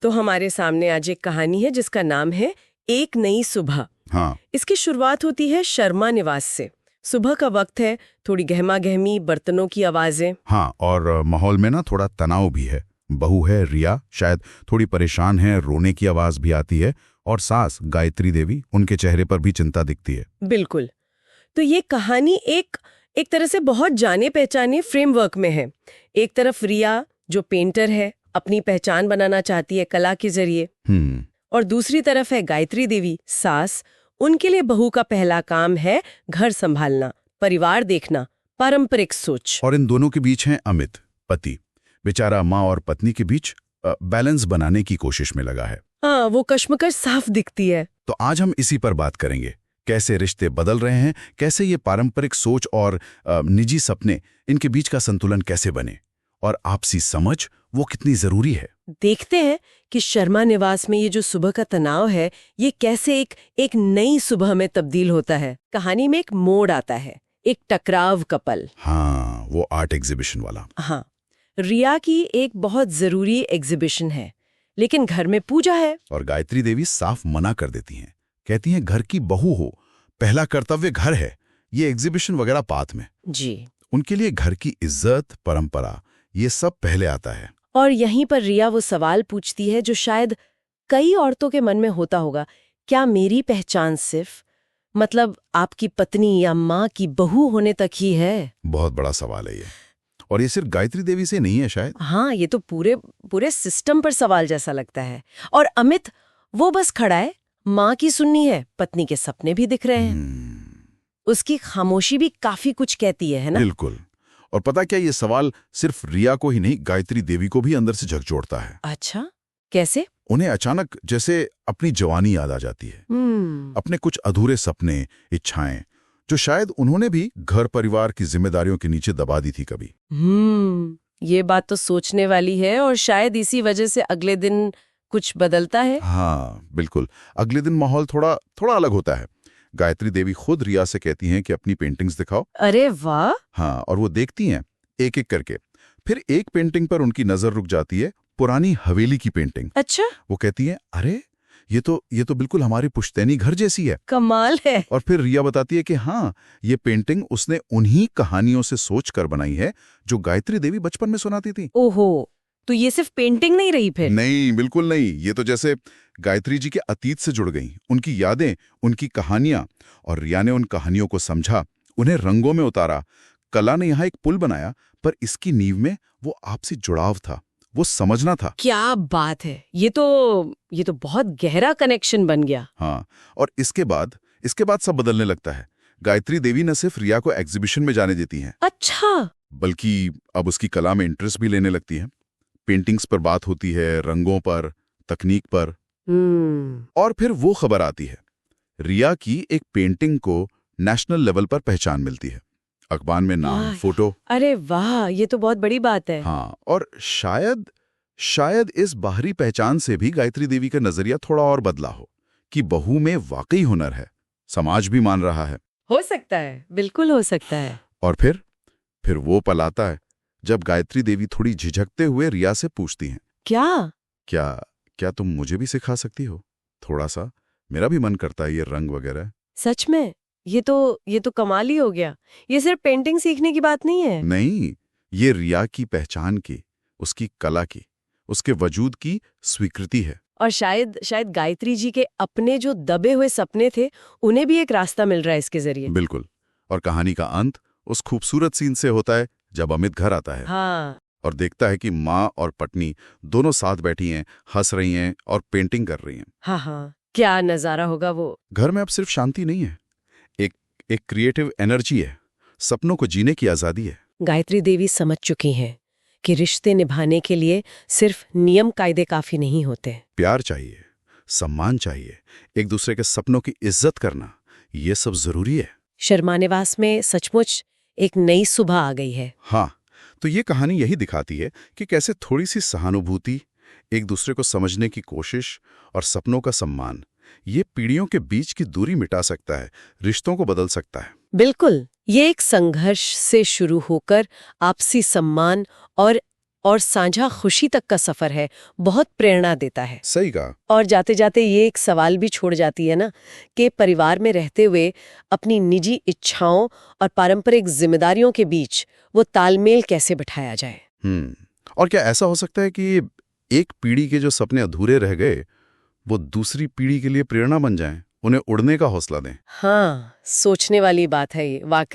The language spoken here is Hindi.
तो हमारे सामने आज एक कहानी है जिसका नाम है एक नई सुबह। हाँ। इसकी शुरुआत होती है शर्मा निवास से। सुबह का वक्त है, थोड़ी गहमा गहमी, बर्तनों की आवाजें। हाँ, और माहौल में ना थोड़ा तनाव भी है। बहू है रिया, शायद थोड़ी परेशान है, रोने की आवाज भी आती है। और सास गायत्री देवी, उनके चेहरे पर भी चिंता दिखती है। बिल्कुल। तो ये कहानी एक तरह से बहुत जाने पहचाने फ्रेमवर्क में है। एक तरफ रिया जो पेंटर है, अपनी पहचान बनाना चाहती है कला के जरिए, और दूसरी तरफ है गायत्री देवी, सास। उनके लिए बहू का पहला काम है घर संभालना, परिवार देखना, पारंपरिक सोच। और इन दोनों के बीच है अमित, पति। बेचारा माँ और पत्नी के बीच बैलेंस बनाने की कोशिश में लगा है। हाँ, वो कश्मकश साफ दिखती है। तो आज हम इसी पर बात करेंगे, कैसे रिश्ते बदल रहे हैं, कैसे ये पारंपरिक सोच और निजी सपने, इनके बीच का संतुलन कैसे बने, और आपसी समझ वो कितनी जरूरी है। देखते हैं कि शर्मा निवास में ये जो सुबह का तनाव है, ये कैसे एक नई सुबह में तब्दील होता है। कहानी में एक मोड़ आता है, एक टकराव का पल। हाँ, वो आर्ट एग्जीबिशन वाला। हाँ, रिया की एक बहुत जरूरी एग्जीबिशन है, लेकिन घर में पूजा है। और गायत्री देवी साफ मना कर देती हैं, कहती हैं घर की बहू हो, पहला कर्तव्य घर है, ये एग्जीबिशन वगैरह पाथ में। जी। उनके लिए घर की इज्जत, परंपरा, ये सब पहले आता है। और यहीं पर रिया वो सवाल पूछती है जो शायद कई औरतों के मन में होता होगा, क्या मेरी पहचान सिर्फ मतलब आपकी पत्नी या माँ की बहू होने तक ही है? बहुत बड़ा सवाल है ये, और ये सिर्फ गायत्री देवी से नहीं है शायद। हाँ, ये तो पूरे सिस्टम पर सवाल जैसा लगता है। और अमित, वो बस खड़ा है, माँ की सुननी है, पत्नी के सपने भी दिख रहे हैं। उसकी खामोशी भी काफी कुछ कहती है ना? बिल्कुल। और पता क्या, ये सवाल सिर्फ रिया को ही नहीं, गायत्री देवी को भी अंदर से झकझोरता है। अच्छा, कैसे? उन्हें अचानक जैसे अपनी जवानी याद आ जाती है, अपने कुछ अधूरे सपने, इच्छाएं, जो शायद उन्होंने भी घर परिवार की जिम्मेदारियों के नीचे दबा दी थी कभी। ये बात तो सोचने वाली है, और शायद इसी वजह से अगले दिन कुछ बदलता है। हाँ बिल्कुल, अगले दिन माहौल थोड़ा अलग होता है। गायत्री देवी खुद रिया से कहती हैं कि अपनी पेंटिंग्स दिखाओ। अरे वाह! हाँ, और वो देखती हैं एक एक करके। फिर एक पेंटिंग पर उनकी नजर रुक जाती है, पुरानी हवेली की पेंटिंग। अच्छा। वो कहती हैं, अरे ये तो बिल्कुल हमारी पुश्तैनी घर जैसी है। कमाल है। और फिर रिया बताती है कि हाँ, ये पेंटिंग उसने उन्हीं कहानियों से सोच कर बनाई है जो गायत्री देवी बचपन में सुनाती थी। ओहो, तो ये सिर्फ पेंटिंग नहीं रही फिर? नहीं, बिल्कुल नहीं। ये तो जैसे गायत्री जी के अतीत से जुड़ गई, उनकी यादें, उनकी कहानियां। और रिया ने उन कहानियों को समझा, उन्हें रंगों में उतारा। कला ने यहाँ एक पुल बनाया, पर इसकी नींव में वो आपसी जुड़ाव था, वो समझना था। क्या बात है! ये तो बहुत गहरा कनेक्शन बन गया। हाँ, और इसके बाद सब बदलने लगता है। गायत्री देवी न सिर्फ रिया को एग्जीबिशन में जाने देती हैं, अच्छा, बल्कि अब उसकी कला में इंटरेस्ट भी लेने लगती हैं। पेंटिंग्स पर बात होती है, रंगों पर, तकनीक पर। और फिर वो खबर आती है, रिया की एक पेंटिंग को नेशनल लेवल पर पहचान मिलती है, अखबार में नाम, फोटो। अरे वाह, ये तो बहुत बड़ी बात है। हाँ, और शायद इस बाहरी पहचान से भी गायत्री देवी का नजरिया थोड़ा और बदला हो कि बहू में वाकई हुनर है, समाज भी मान रहा है। हो सकता है, बिल्कुल हो सकता है। और फिर वो पल आता है जब गायत्री देवी थोड़ी झिझकते हुए रिया से पूछती हैं, क्या तुम मुझे भी सिखा सकती हो थोड़ा सा? मेरा भी मन करता है ये रंग वगैरह। सच में? ये तो कमाल ही हो गया। ये सिर्फ पेंटिंग सीखने की बात नहीं है। नहीं, ये रिया की पहचान की, उसकी कला की, उसके वजूद की स्वीकृति है। और शायद गायत्री जी के अपने जो दबे हुए सपने थे, उन्हें भी एक रास्ता मिल रहा है इसके जरिए। बिल्कुल। और कहानी का अंत उस खूबसूरत सीन से होता है जब अमित घर आता है। हाँ। और देखता है कि माँ और पत्नी दोनों साथ बैठी हैं, हंस रही हैं और पेंटिंग कर रही हैं। हाँ, क्या नजारा होगा वो। घर में अब सिर्फ शांति नहीं है, एक क्रिएटिव एनर्जी है, सपनों को जीने की आजादी है। गायत्री देवी समझ चुकी हैं कि रिश्ते निभाने के लिए सिर्फ नियम कायदे काफी नहीं होते। प्यार चाहिए, सम्मान चाहिए, एक दूसरे के सपनों की इज्जत करना, ये सब जरूरी है। शर्मा निवास में सचमुच एक नई सुबह आ गई है। हाँ, तो ये कहानी यही दिखाती है कि कैसे थोड़ी सी सहानुभूति, एक दूसरे को समझने की कोशिश और सपनों का सम्मान, ये पीढ़ियों के बीच की दूरी मिटा सकता है, रिश्तों को बदल सकता है। बिल्कुल, ये एक संघर्ष से शुरू होकर आपसी सम्मान और और साझा खुशी तक का सफर है, बहुत प्रेरणा देता है। सही कहा। और जाते जाते ये एक सवाल भी छोड़ जाती है ना कि परिवार में रहते हुए अपनी निजी इच्छाओं और पारंपरिक जिम्मेदारियों के बीच वो तालमेल कैसे बिठाया जाए। और क्या ऐसा हो सकता है कि एक पीढ़ी के जो सपने अधूरे रह गए वो दूसरी पीढ़ी के लिए प्रेरणा बन जाएं, उन्हें उड़ने का हौसला दें? हाँ, सोचने वाली बात है ये वाकई।